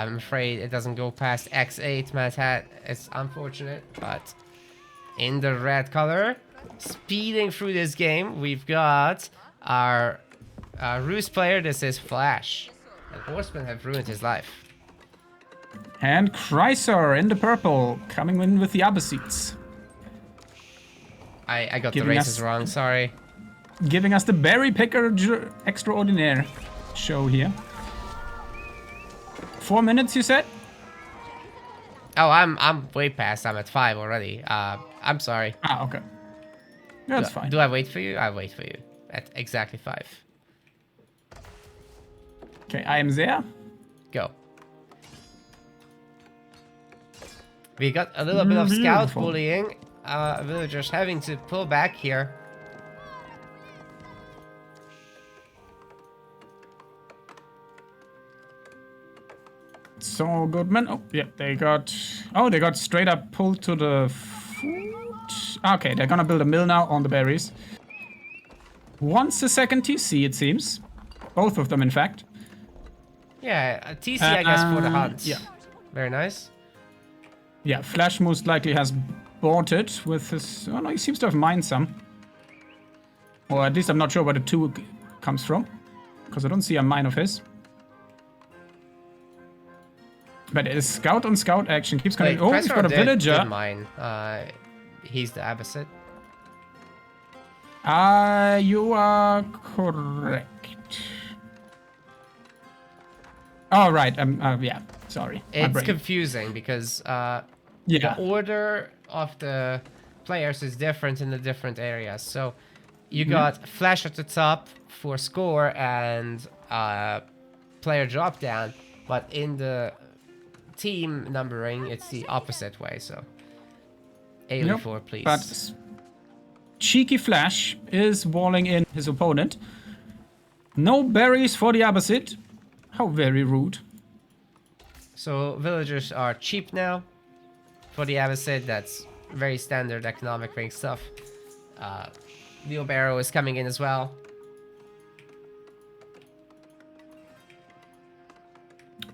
I'm afraid it doesn't go past X8, Mad Hat. It's unfortunate, but in the red color, speeding through this game, we've got our Roost player. This is Flash. And Horsemen have ruined his life. And Chrysaor in the purple, coming in with the Abbasids. I got the races wrong, sorry. Giving us the Berry Picker Extraordinaire show here. 4 minutes, you said? Oh, I'm way past. I'm at 5 already. I'm sorry. Ah, okay. That's fine. Do I wait for you? I wait for you at exactly 5. Okay, I am there. Go. We got a little bit of scout bullying. Villagers having to pull back here. So Goodman. Oh, yeah, they got straight up pulled to the foot. Okay, they're gonna build a mill now on the berries. Once a second TC, it seems. Both of them, in fact. Yeah, a TC, I guess, for the hunt. Yeah. Very nice. Yeah, Flash most likely has bought it with his... Oh no, he seems to have mined some. Or at least I'm not sure where the 2 comes from. Because I don't see a mine of his. But it is scout on scout action. Keeps coming. Oh, he's got a villager. Mine. He's the Abbasid. You are correct. Oh, right. Yeah, sorry. It's confusing because the order of the players is different in the different areas. So you got Flash at the top for score and player drop down, but in the team numbering, it's the opposite way. So A4, please. But cheeky Flash is walling in his opponent. No berries for the Abbasid. How very rude. So villagers are cheap now. For the Abbasid, that's very standard economic rank stuff. Wheelbarrow is coming in as well.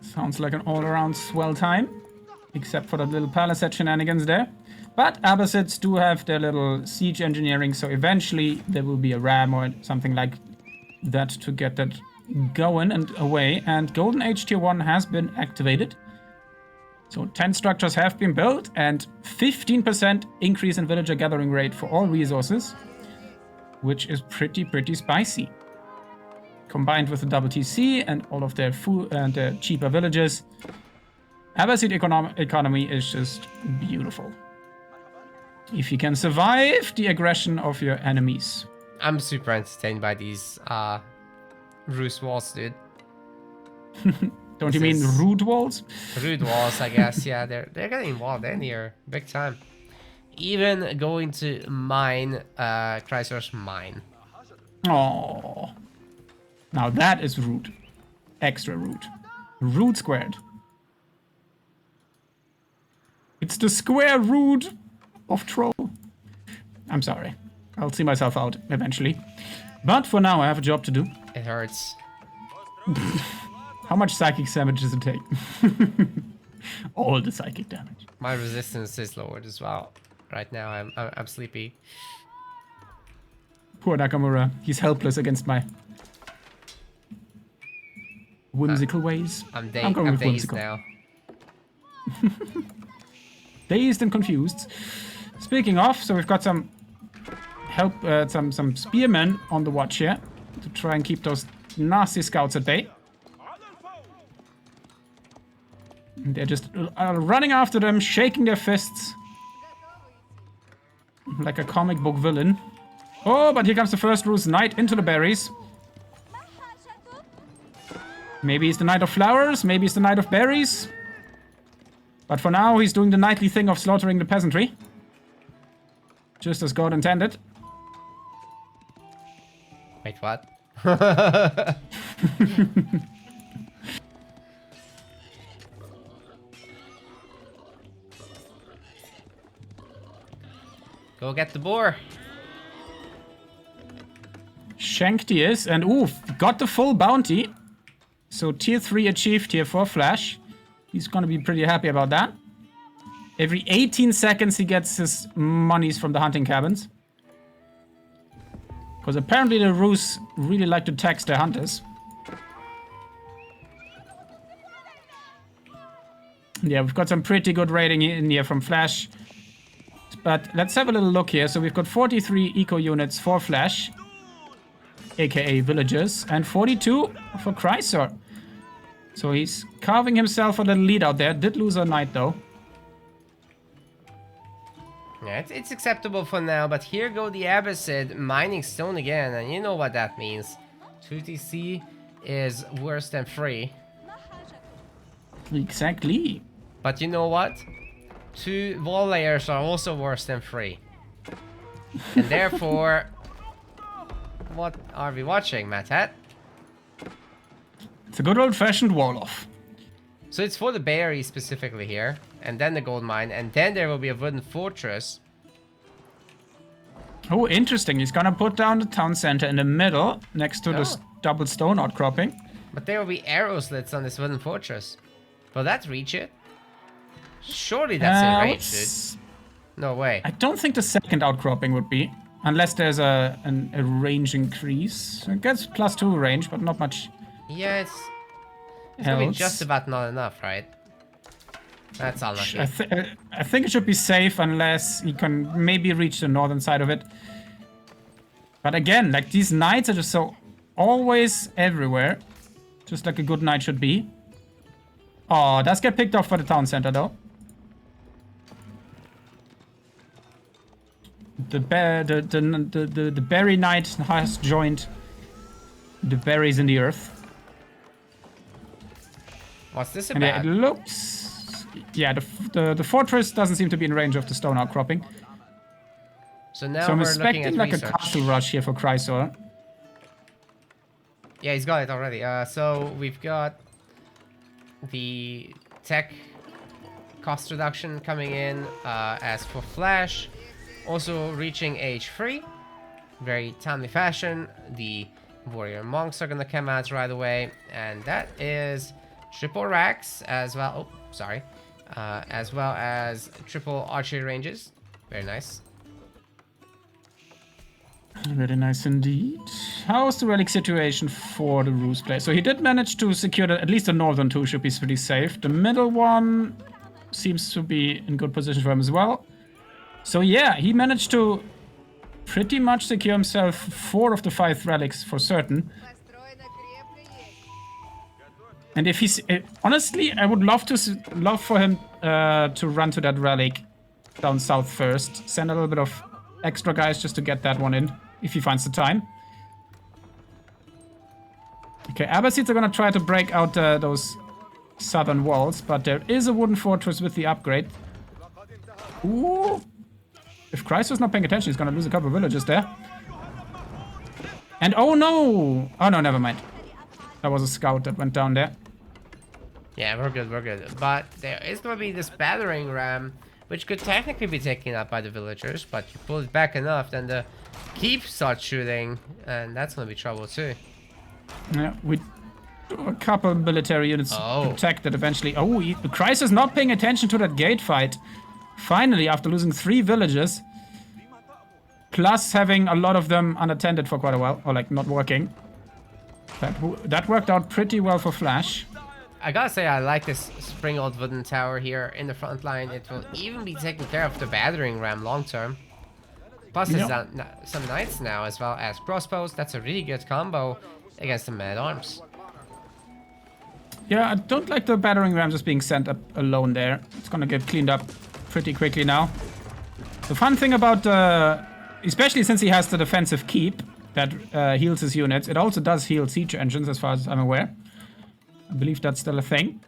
Sounds like an all-around swell time. Except for the little palisade shenanigans there. But Abbasids do have their little siege engineering, so eventually there will be a ram or something like that to get that going and away. And Golden Age Tier 1 has been activated. So 10 structures have been built and 15% increase in villager gathering rate for all resources, which is pretty spicy. Combined with the double TC and all of their food and their cheaper villages, Abbasid economy is just beautiful. If you can survive the aggression of your enemies. I'm super entertained by these roost walls, dude. Don't you mean rude walls? Rude walls, I guess. Yeah, they're getting walled in here, big time. Even going to mine, Chrysaor's mine. Oh, now that is rude. Extra rude. Rude squared. It's the square root of troll. I'm sorry. I'll see myself out eventually. But for now, I have a job to do. It hurts. How much psychic damage does it take? All the psychic damage. My resistance is lowered as well. Right now, I'm sleepy. Poor Nakamura. He's helpless against my whimsical ways. I'm dazed now. Dazed and confused. Speaking of, so we've got some help, some spearmen on the watch here to try and keep those nasty scouts at bay. And they're just running after them, shaking their fists like a comic book villain. Oh, but here comes the first Roost Knight into the berries. Maybe he's the Knight of Flowers, maybe he's the Knight of Berries. But for now, he's doing the knightly thing of slaughtering the peasantry. Just as God intended. Wait, what? Go get the boar. Shanked he is, and ooh, got the full bounty. So tier 3 achieved here for Flash. He's gonna be pretty happy about that. Every 18 seconds he gets his monies from the hunting cabins. Because apparently the Rus really like to tax their hunters. Yeah, we've got some pretty good rating in here from Flash. But let's have a little look here. So we've got 43 eco units for Flash, aka villagers, and 42 for Chrysaor. So he's carving himself a little lead out there. Did lose a knight though. Yeah, it's acceptable for now, but here go the Abbasid mining stone again, and you know what that means. 2TC is worse than free. Exactly. But you know what? 2 wall layers are also worse than free. And therefore, what are we watching, Matat? It's a good old-fashioned wall-off. So it's for the berry specifically here, and then the gold mine, and then there will be a wooden fortress. Oh, interesting. He's gonna put down the town center in the middle, next to the double stone outcropping. But there will be arrow slits on this wooden fortress. Will that reach it? Surely that's in range, dude. No way. I don't think the second outcropping would be, unless there's a range increase. It gets +2 range, but not much. Yeah, it's gonna be just about not enough, right? That's unlucky. I think it should be safe unless he can maybe reach the northern side of it. But again, like these knights are just so always everywhere. Just like a good knight should be. Oh, does get picked off for the town center though. The berry knight has joined the berries in the earth. What's this and about? It looks... Yeah, the fortress doesn't seem to be in range of the stone outcropping. So now I'm we're looking expecting at like research. a castle rush here for Chrysaor. Yeah, he's got it already. So we've got the tech cost reduction coming in as for Flash. Also reaching age 3. Very timely fashion. The warrior monks are gonna come out right away. And that is triple racks as well. Oh, sorry. As well as triple archery ranges. Very nice. Very nice indeed. How's the relic situation for the Ruse player? So he did manage to secure that at least the northern two should be pretty safe. The middle one seems to be in good position for him as well. So yeah, he managed to pretty much secure himself 4 of the 5 relics for certain. And if he's... honestly, I would love for him to run to that relic down south first. Send a little bit of extra guys just to get that one in, if he finds the time. Okay, Abbasids are gonna try to break out those southern walls, but there is a wooden fortress with the upgrade. Ooh! If Chrysaor's not paying attention, he's gonna lose a couple of villagers there. And oh no! Oh no, never mind. That was a scout that went down there. Yeah, we're good, we're good. But there is gonna be this battering ram, which could technically be taken up by the villagers, but you pull it back enough, then the keep starts shooting, and that's gonna be trouble too. Yeah, we do a couple military units protected eventually. Oh, Chrysaor's not paying attention to that gate fight. Finally, after losing 3 villages, plus having a lot of them unattended for quite a while, or like not working. That worked out pretty well for Flash. I gotta say, I like this spring old wooden tower here in the front line. It will even be taking care of the battering ram long term. Plus, there's some knights now as well as crossbows. That's a really good combo against the man-at-arms. Yeah, I don't like the battering ram just being sent up alone there. It's gonna get cleaned up pretty quickly now. The fun thing about, especially since he has the defensive keep that heals his units, it also does heal siege engines as far as I'm aware. I believe that's still a thing.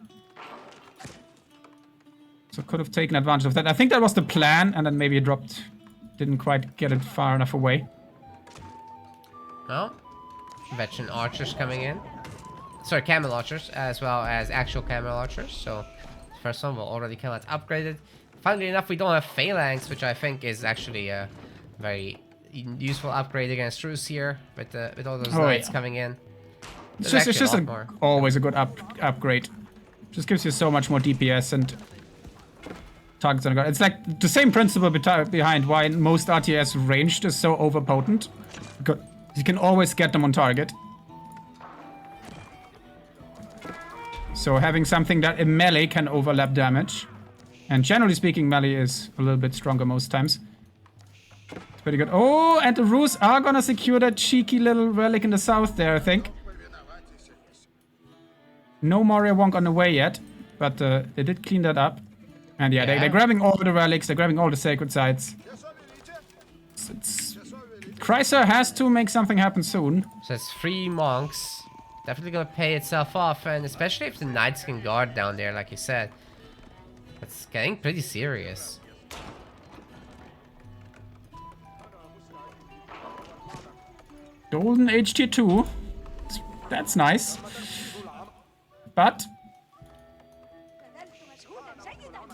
So could have taken advantage of that. I think that was the plan, and then maybe it dropped. Didn't quite get it far enough away. No. Veteran archers coming in. Sorry, camel archers, as well as actual camel archers. So the first one will already come out upgraded. Funnily enough, we don't have phalanx, which I think is actually a very useful upgrade against Rus here, with all those knights coming in. It's just always a good upgrade. Just gives you so much more DPS and targets on a gun. It's like the same principle behind why most RTS ranged is so overpotent. Because you can always get them on target. So having something that in melee can overlap damage. And generally speaking, melee is a little bit stronger most times. It's pretty good. Oh, and the Roos are gonna secure that cheeky little relic in the south there, I think. No Moria Wonk on the way yet, but they did clean that up. And yeah, they're grabbing all the relics, they're grabbing all the sacred sites. Chrysaor has to make something happen soon. So it's 3 monks. Definitely gonna pay itself off, and especially if the knights can guard down there, like you said. It's getting pretty serious. Golden Age tier 2. That's nice. But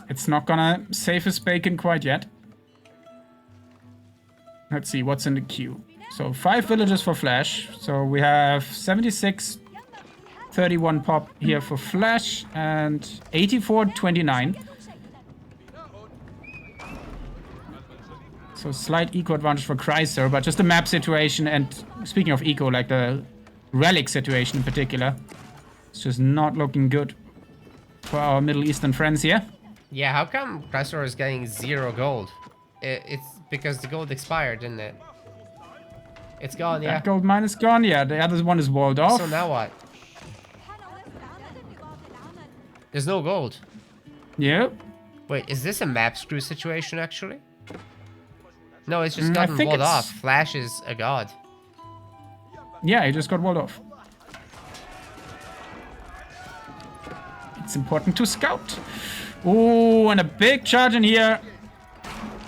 it's not gonna save his bacon quite yet. Let's see what's in the queue. So 5 villages for Flash. So we have 76, 31 pop here for Flash, and 84, 29. So slight eco advantage for Chrysaor, but just the map situation, and speaking of eco, like the relic situation in particular, it's just not looking good for our Middle Eastern friends here. Yeah, how come Chrysaor is getting 0 gold? It's because the gold expired, didn't it? It's gone, yeah. That gold mine is gone, yeah. The other one is walled off. So now what? There's no gold. Yeah. Wait, is this a map screw situation, actually? No, it's just gotten walled off. Flash is a god. Yeah, he just got walled off. It's important to scout. Oh, and a big charge in here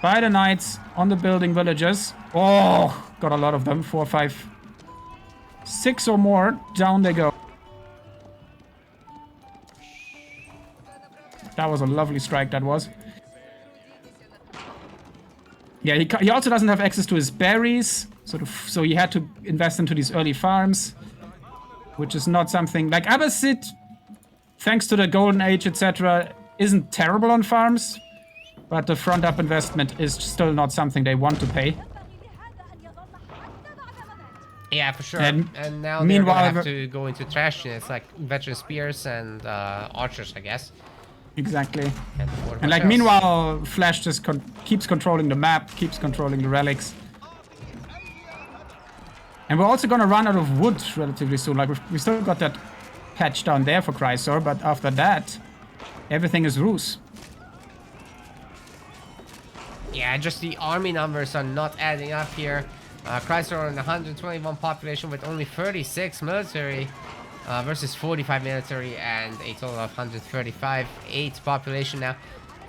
by the knights on the building villagers. Oh, got a lot of them. 4, 5, 6 or more. Down they go. That was a lovely strike, that was. Yeah, he also doesn't have access to his berries, so he had to invest into these early farms, which is not something like Abbasid, thanks to the Golden Age, etc., isn't terrible on farms, but the front up investment is still not something they want to pay. Yeah, for sure. And now they're gonna have to go into trash units like veteran spears and archers, I guess. Exactly. And like meanwhile, Flash just keeps controlling the map, keeps controlling the relics. And we're also gonna run out of wood relatively soon. Like we still got that patch down there for Chrysaor, but after that, everything is Roos. Yeah, just the army numbers are not adding up here. Chrysaor in 121 population with only 36 military. Versus 45 military and a total of 135. 8 population now.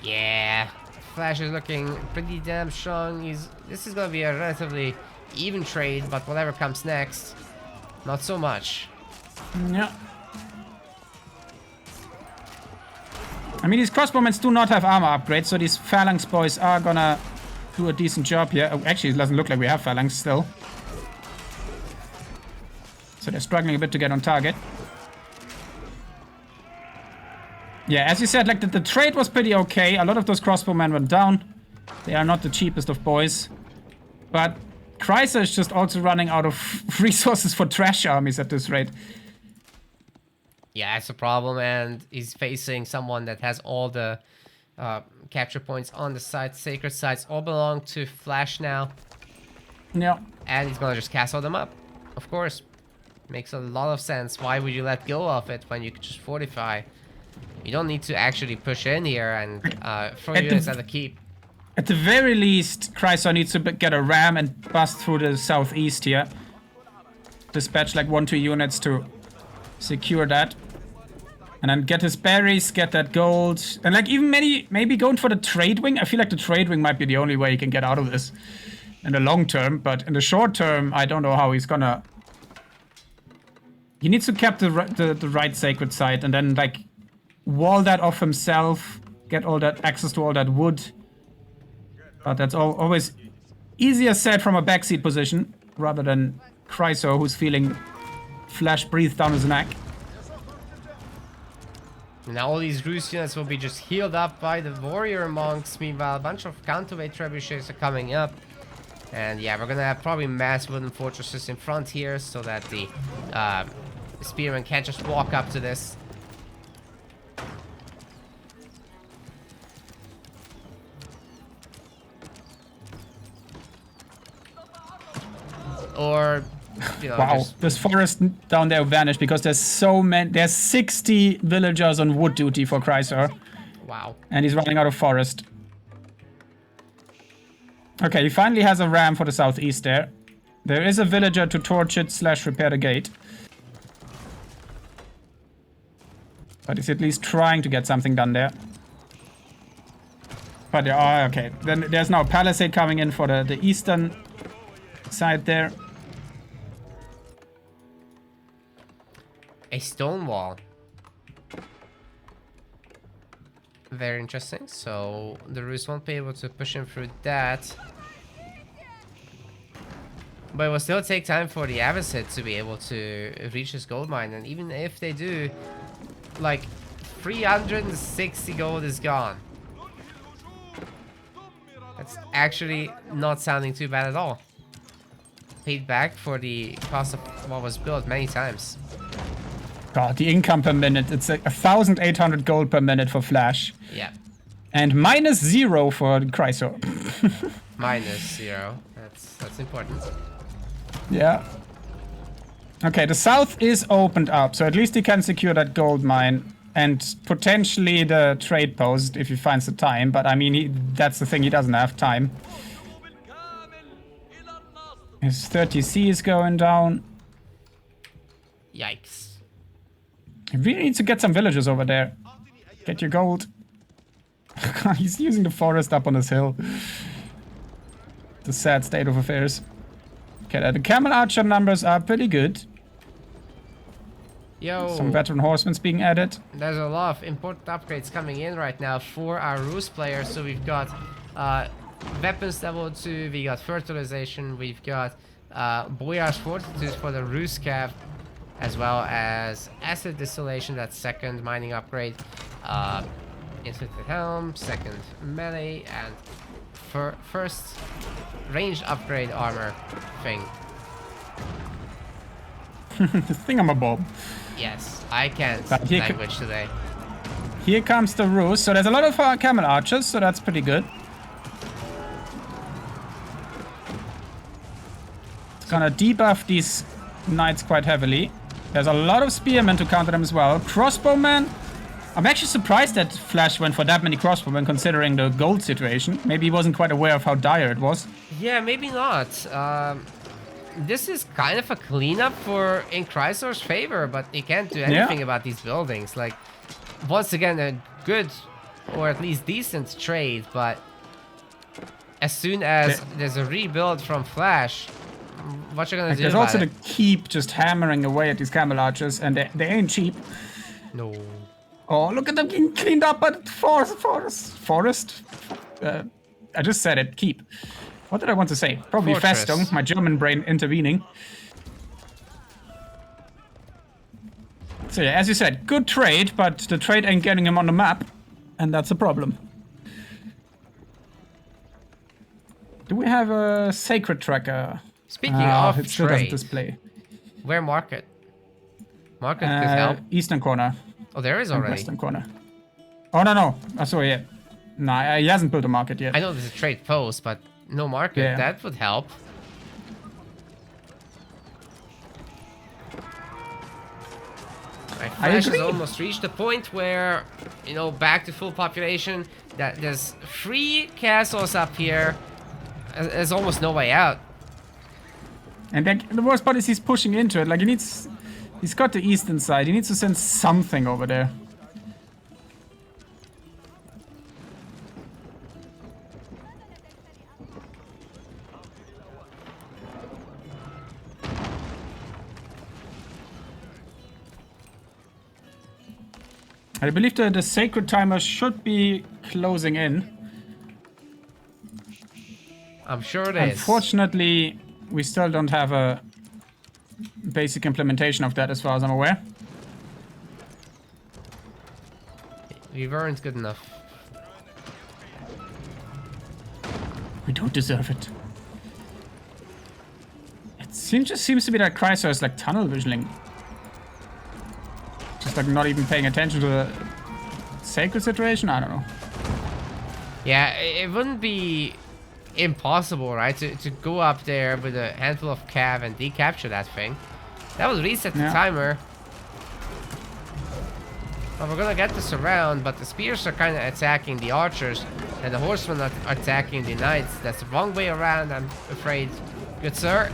Yeah, Flash is looking pretty damn strong. This is gonna be a relatively even trade, but whatever comes next, not so much. Yeah. I mean, these crossbowmen do not have armor upgrades, so these phalanx boys are gonna do a decent job here. Oh, actually, it doesn't look like we have phalanx still. So they're struggling a bit to get on target. Yeah, as you said, like the trade was pretty okay. A lot of those crossbowmen went down. They are not the cheapest of boys. But Chrysaor is just also running out of resources for trash armies at this rate. Yeah, that's a problem, and he's facing someone that has all the capture points on the site. Sacred sites all belong to Flash now. Yeah. And he's gonna just cast all them up, of course. Makes a lot of sense. Why would you let go of it when you could just fortify? You don't need to actually push in here and throw units at the keep. At the very least, Chrysaor needs to get a ram and bust through the southeast here. Dispatch like 1-2 units to secure that. And then get his berries, get that gold. And like even maybe going for the trade wing. I feel like the trade wing might be the only way he can get out of this in the long term. But in the short term, I don't know how he's gonna... He needs to keep the right sacred site and then like wall that off himself, get all that access to all that wood. But that's always easier said from a backseat position rather than Chrysaor, who's feeling Flash breathe down his neck. Now all these Rus units will be just healed up by the warrior monks. Meanwhile, a bunch of counterweight trebuchets are coming up. And yeah, we're gonna have probably mass wooden fortresses in front here so that the spearmen can't just walk up to this. Or, you know, wow, this forest down there vanished because there's so many. There's 60 villagers on wood duty for Chrysaor. Wow. And he's running out of forest. Okay, he finally has a ram for the southeast there. There is a villager to torch it / repair the gate. But he's at least trying to get something done there. But yeah, okay. Then there's now a palisade coming in for the eastern side there. A stone wall. Very interesting. So the Rus won't be able to push him through that. But it will still take time for the Abbasid to be able to reach his gold mine. And even if they do, like 360 gold is gone. That's actually not sounding too bad at all. Paid back for the cost of what was built many times. God, the income per minute, it's 1,800 gold per minute for Flash. Yeah. And -0 for Chrysaor. -0. That's important. Yeah. Okay, the south is opened up, so at least he can secure that gold mine and potentially the trade post if he finds the time. But I mean, that's the thing, he doesn't have time. His 30C is going down. Yikes. He really needs to get some villagers over there. Get your gold. He's using the forest up on this hill. The sad state of affairs. Okay, the camel archer numbers are pretty good. Yo. Some veteran horsemen being added. There's a lot of important upgrades coming in right now for our Rus players. So we've got weapons level 2, we got fertilization, we've got Boyar's Fortitude for the Rus cav, as well as acid distillation, that's second mining upgrade, insulated helm, second melee, and first ranged upgrade armor thing. The thingamabob. Yes, I can't Here language today. Here comes the Rus. So there's a lot of camel archers, so that's pretty good. It's gonna debuff these knights quite heavily. There's a lot of spearmen to counter them as well. Crossbowmen. I'm actually surprised that Flash went for that many crossbowmen considering the gold situation. Maybe he wasn't quite aware of how dire it was. Yeah, maybe not. This is kind of a cleanup in Chrysaor's favor, but he can't do anything about these buildings. Like, once again, a good, or at least decent trade, but as soon as there's a rebuild from Flash, what you gonna do There's about also it? the keep just hammering away at these camel archers, and they ain't cheap. No. Oh, look at them getting cleaned up by the forest. I just said it. Keep. What did I want to say? Probably Fortress. Festung, my German brain intervening. So yeah, as you said, good trade, but the trade ain't getting him on the map, and that's a problem. Do we have a sacred tracker? Speaking of it still doesn't trade, display. where market? Market could help. Eastern corner. Oh, there is And already. western corner. Oh, no. Oh, sorry, yeah. Nah, he hasn't built a market yet. I know there's a trade post, but no market. Yeah. That would help. My Flash has agree. almost reached the point where, you know, back to full population, that there's 3 castles up here. There's almost no way out. And then the worst part is he's pushing into it. Like, he's got the eastern side. He needs to send something over there. I believe the sacred timer should be closing in. I'm sure it is. Unfortunately, we still don't have a basic implementation of that as far as I'm aware. We weren't good enough. We don't deserve it. Just seems to be that Chrysaor is like tunnel visioning. Just like not even paying attention to the sacred situation? I don't know. Yeah, it wouldn't be impossible, right? To go up there with a handful of cav and decapture that thing. That would reset the timer. Well, we're gonna get this around, but the spears are kind of attacking the archers, and the horsemen are attacking the knights. That's the wrong way around, I'm afraid. Good sir.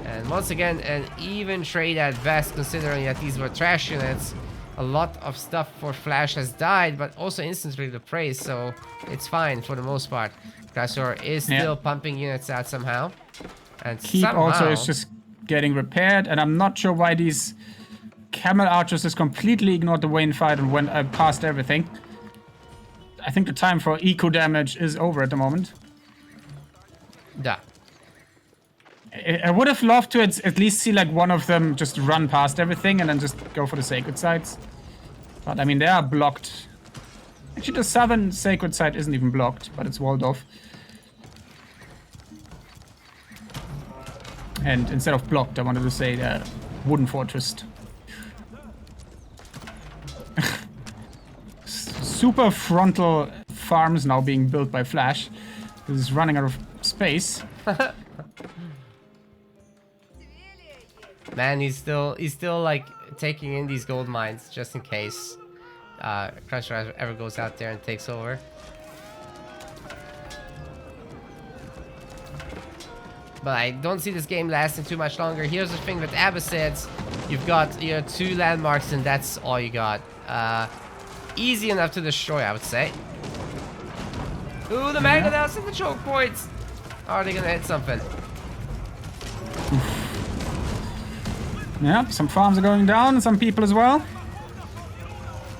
And once again, an even trade at best, considering that these were trash units. A lot of stuff for Flash has died, but also instantly replaced, so it's fine for the most part. Chrysaor is still pumping units out somehow. And Keep also is just getting repaired, and I'm not sure why these camel archers just completely ignored the Wayne fight and went past everything. I think the time for eco damage is over at the moment. Yeah. I would have loved to at least see like one of them just run past everything and then just go for the sacred sites. But I mean, they are blocked. Actually, the southern sacred site isn't even blocked, but it's walled off. And instead of blocked, I wanted to say the wooden fortress. Super frontal farms now being built by Flash. This is running out of space. Man, he's still like taking in these gold mines just in case Chrysaor ever goes out there and takes over. But I don't see this game lasting too much longer. Here's the thing with Abbasids. You've got your 2 landmarks and that's all you got. Easy enough to destroy, I would say. Ooh, the Magnadouse and the choke points. Are they gonna hit something? Yeah, some farms are going down, some people as well.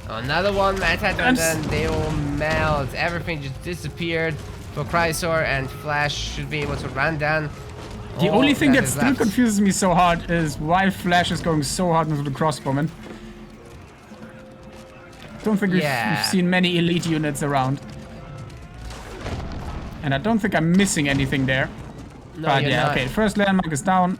Another one attack and then they will melt. Everything just disappeared for Chrysaor, and Flash should be able to run down. The only thing that still confuses me so hard is why Flash is going so hard into the crossbowmen. Don't think we've seen many elite units around. And I don't think I'm missing anything there. No, but you're yeah, not. okay, first landmark is down.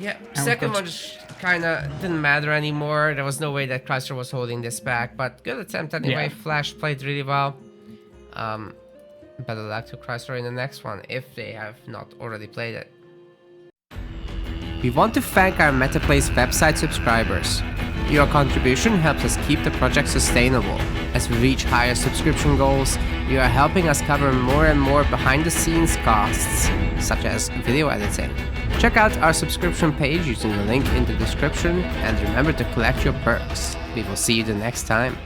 Yeah, second one just kind of didn't matter anymore. There was no way that Chrysaor was holding this back, but good attempt anyway. Yeah. Flash played really well. Better luck to Chrysaor in the next one, if they have not already played it. We want to thank our MetaPlays website subscribers. Your contribution helps us keep the project sustainable. As we reach higher subscription goals, you are helping us cover more and more behind-the-scenes costs, such as video editing. Check out our subscription page using the link in the description, and remember to collect your perks. We will see you the next time.